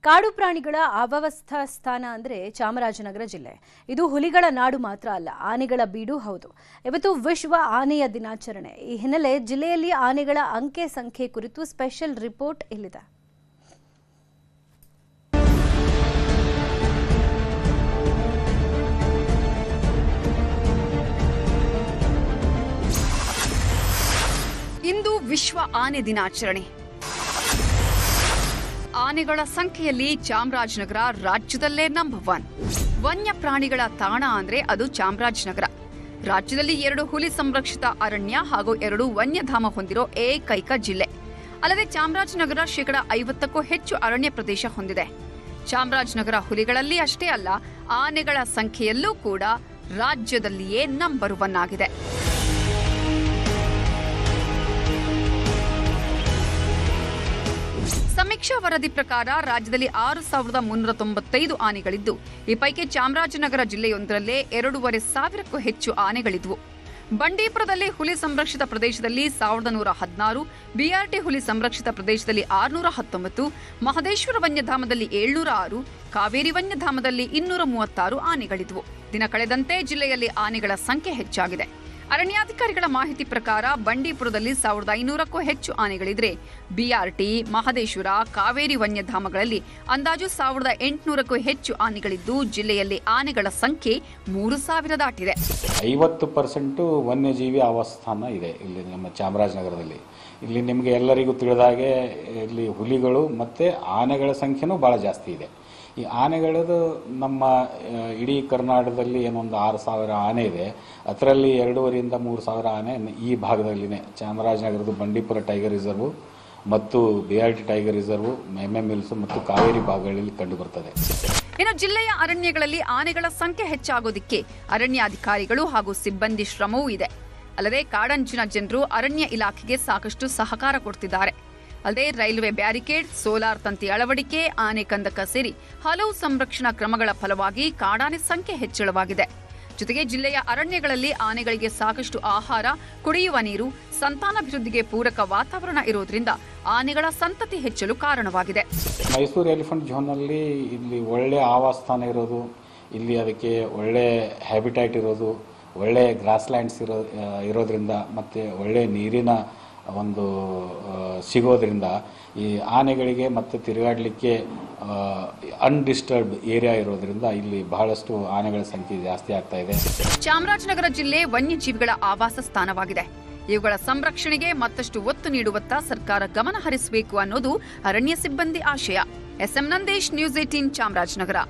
ಕಾಡು ಪ್ರಾಣಿಗಳ ಅವ್ಯವಸ್ಥಾ ಸ್ಥಾನ ಅಂದರೆ ಚಾಮರಾಜನಗರ ಜಿಲ್ಲೆ. ಇದು ಹುಲಿಗಳ ನಾಡು ಮಾತ್ರ ಅಲ್ಲ, ಆನೆಗಳ ಬೀಡು ಹೌದು. ಇವತ್ತು ವಿಶ್ವ ಆನೆಯ ದಿನಾಚರಣೆ. ಈ ಹಿನ್ನೆಲೆ ಜಿಲ್ಲೆಯಲ್ಲಿ ಆನೆಗಳ ಅಂಕೆ ಸಂಖ್ಯೆ ಕುರಿತು ಸ್ಪೆಷಲ್ ರಿಪೋರ್ಟ್ ಇಲ್ಲಿದೆ. ಇಂದು ವಿಶ್ವ ಆನೆ ದಿನಾಚರಣೆ. ಆನೆಗಳ ಸಂಖ್ಯೆಯಲ್ಲಿ ಚಾಮರಾಜನಗರ ರಾಜ್ಯದಲ್ಲೇ ನಂಬರ್ 1. ವನ್ಯ ಪ್ರಾಣಿಗಳ ತಾಣ ಅಂದ್ರೆ ಅದು ಚಾಮರಾಜನಗರ. ರಾಜ್ಯದಲ್ಲಿ 2 ಹುಲಿ ಸಂರಕ್ಷಿತ ಅರಣ್ಯ ಹಾಗೂ 2 ವನ್ಯಧಾಮ ಹೊಂದಿರೋ ಏಕೈಕ ಜಿಲ್ಲೆ. ಅಲ್ಲದೆ ಚಾಮರಾಜನಗರ 50%ಕ್ಕೂ ಹೆಚ್ಚು ಅರಣ್ಯ ಪ್ರದೇಶ ಹೊಂದಿದೆ. ಚಾಮರಾಜನಗರ ಹುಲಿಗಳಲ್ಲಿ ಅಷ್ಟೇ ಅಲ್ಲ, ಆನೆಗಳ ಸಂಖ್ಯೆಯಲ್ಲೂ ಕೂಡ ರಾಜ್ಯದಲ್ಲಿಯೇ ನಂಬರ್ 1 ಆಗಿದೆ. ಸಮೀಕ್ಷಾ ವರದಿ ಪ್ರಕಾರ ರಾಜ್ಯದಲ್ಲಿ 6,395 ಆನೆಗಳಿದ್ದು, ಈ ಪೈಕಿ ಚಾಮರಾಜನಗರ ಜಿಲ್ಲೆಯೊಂದರಲ್ಲೇ 2,500ಕ್ಕೂ ಹೆಚ್ಚು ಆನೆಗಳಿದ್ವು. ಬಂಡೀಪುರದಲ್ಲಿ ಹುಲಿ ಸಂರಕ್ಷಿತ ಪ್ರದೇಶದಲ್ಲಿ 1,116, ಬಿಆರ್ಟಿ ಹುಲಿ ಸಂರಕ್ಷಿತ ಪ್ರದೇಶದಲ್ಲಿ 619, ಮಹದೇಶ್ವರ ವನ್ಯಧಾಮದಲ್ಲಿ 706, ಕಾವೇರಿ ವನ್ಯಧಾಮದಲ್ಲಿ 236 ಆನೆಗಳಿದ್ವು. ದಿನ ಕಳೆದಂತೆ ಜಿಲ್ಲೆಯಲ್ಲಿ ಆನೆಗಳ ಸಂಖ್ಯೆ ಹೆಚ್ಚಾಗಿದೆ. ಅರಣ್ಯಾಧಿಕಾರಿಗಳ ಮಾಹಿತಿ ಪ್ರಕಾರ ಬಂಡೀಪುರದಲ್ಲಿ 1,500ಕ್ಕೂ ಹೆಚ್ಚು ಆನೆಗಳಿದ್ರೆ, ಬಿಆರ್ಟಿ, ಮಹದೇಶ್ವರ, ಕಾವೇರಿ ವನ್ಯಧಾಮಗಳಲ್ಲಿ ಅಂದಾಜು 1,800ಕ್ಕೂ ಹೆಚ್ಚು ಆನೆಗಳಿದ್ದು, ಜಿಲ್ಲೆಯಲ್ಲಿ ಆನೆಗಳ ಸಂಖ್ಯೆ 3,000 ದಾಟಿದೆ. 50% ವನ್ಯಜೀವಿ ಆವಾಸಸ್ಥಾನ ಇದೆ ಇಲ್ಲಿ ನಮ್ಮ ಚಾಮರಾಜನಗರದಲ್ಲಿ. ಇಲ್ಲಿ ನಿಮಗೆ ಎಲ್ಲರಿಗೂ ತಿಳಿದಾಗೆ ಇಲ್ಲಿ ಹುಲಿಗಳು ಮತ್ತು ಆನೆಗಳ ಸಂಖ್ಯೆನೂ ಭಾಳ ಜಾಸ್ತಿ ಇದೆ. ಈ ಆನೆಗಳದು ನಮ್ಮ ಇಡೀ ಕರ್ನಾಟಕದಲ್ಲಿ ಏನೊಂದು 6,000 ಆನೆ ಇದೆ. ಅದರಲ್ಲಿ 2,500 - 3,000 ಆನೆ ಈ ಭಾಗದಲ್ಲಿನೇ ಚಾಮರಾಜನಗರದ ಬಂಡೀಪುರ ಟೈಗರ್ ರಿಸರ್ವ್ ಮತ್ತು ಬಿಆರ್ಟಿ ಟೈಗರ್ ರಿಸರ್ವ್, ಎಮ್ಎಂ ಹಿಲ್ಸ್ ಮತ್ತು ಕಾವೇರಿ ಭಾಗಗಳಲ್ಲಿ ಕಂಡುಬರುತ್ತದೆ. ಇನ್ನು ಜಿಲ್ಲೆಯ ಅರಣ್ಯಗಳಲ್ಲಿ ಆನೆಗಳ ಸಂಖ್ಯೆ ಹೆಚ್ಚಾಗೋದಿಕ್ಕೆ ಅರಣ್ಯಾಧಿಕಾರಿಗಳು ಹಾಗೂ ಸಿಬ್ಬಂದಿ ಶ್ರಮವೂ ಇದೆ. ಅಲ್ಲದೆ ಕಾಡಂಚಿನ ಜನರು ಅರಣ್ಯ ಇಲಾಖೆಗೆ ಸಾಕಷ್ಟು ಸಹಕಾರ ಕೊಡ್ತಿದ್ದಾರೆ. ಅಲ್ಲದೆ ರೈಲ್ವೆ ಬ್ಯಾರಿಕೇಡ್, ಸೋಲಾರ್ ತಂತಿ ಅಳವಡಿಕೆ, ಆನೆ ಕಂದಕ ಸೇರಿ ಹಲವು ಸಂರಕ್ಷಣಾ ಕ್ರಮಗಳ ಫಲವಾಗಿ ಕಾಡಾನೆ ಸಂಖ್ಯೆ ಹೆಚ್ಚಳವಾಗಿದೆ. ಜೊತೆಗೆ ಜಿಲ್ಲೆಯ ಅರಣ್ಯಗಳಲ್ಲಿ ಆನೆಗಳಿಗೆ ಸಾಕಷ್ಟು ಆಹಾರ, ಕುಡಿಯುವ ನೀರು, ಸಂತಾನಾಭಿವೃದ್ಧಿಗೆ ಪೂರಕ ವಾತಾವರಣ ಇರೋದ್ರಿಂದ ಆನೆಗಳ ಸಂತತಿ ಹೆಚ್ಚಲು ಕಾರಣವಾಗಿದೆ. ಮೈಸೂರು ಎಲಿಫೆಂಟ್ ಝೋನ್ನಲ್ಲಿ ಇಲ್ಲಿ ಒಳ್ಳೆ ಆವಾಸಸ್ಥಾನ ಇರೋದು, ಇಲ್ಲಿ ಅದಕ್ಕೆ ಒಳ್ಳೆ ಹ್ಯಾಬಿಟ್ಯಾಟ್ ಇರೋದು, ಒಳ್ಳೆ ಗ್ರಾಸ್ ಲ್ಯಾಂಡ್ಸ್ ಇರೋದ್ರಿಂದ ಮತ್ತು ಒಳ್ಳೆ ನೀರಿನ ಒಂದು ಸಿಗೋದ್ರಿಂದ ಈ ಆನೆಗಳಿಗೆ ಮತ್ತು ತಿರುಗಾಡಲಿಕ್ಕೆ ಅನ್ಡಿಸ್ಟರ್ಬ್ಡ್ ಏರಿಯಾ ಇರೋದ್ರಿಂದ ಇಲ್ಲಿ ಬಹಳಷ್ಟು ಆನೆಗಳ ಸಂಖ್ಯೆ ಜಾಸ್ತಿ ಆಗ್ತಾ ಇದೆ. ಚಾಮರಾಜನಗರ ಜಿಲ್ಲೆ ವನ್ಯಜೀವಿಗಳ ಆವಾಸ ಸ್ಥಾನವಾಗಿದೆ. ಇವುಗಳ ಸಂರಕ್ಷಣೆಗೆ ಮತ್ತಷ್ಟು ಒತ್ತು ನೀಡುವತ್ತ ಸರ್ಕಾರ ಗಮನ ಹರಿಸಬೇಕು ಅನ್ನೋದು ಅರಣ್ಯ ಸಿಬ್ಬಂದಿ ಆಶಯ. S M Nandesh, news 18, Chamarajanagar.